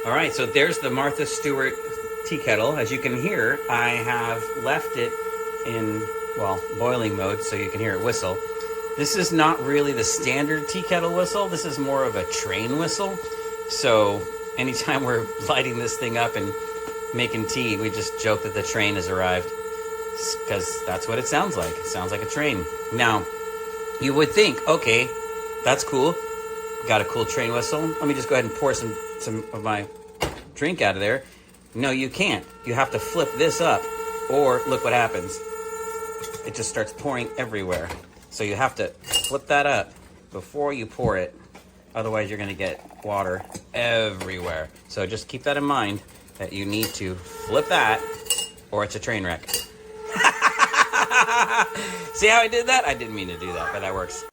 All right, so there's the Martha Stewart tea kettle. As you can hear, I have left it in, well, boiling mode so you can hear it whistle. This is not really the standard tea kettle whistle. This is more of a train whistle. So anytime we're lighting this thing up and making tea, we just joke that the train has arrived, because that's what it sounds like. It sounds like a train. Now, you would think, okay, that's cool. Got a cool train whistle. Let me just go ahead and pour some of my drink out of there. No, you can't. You have to flip this up, or look what happens. It just starts pouring everywhere. So you have to flip that up before you pour it. Otherwise, you're going to get water everywhere. So just keep that in mind, that you need to flip that, or it's a train wreck. See how I did that? I didn't mean to do that, but that works.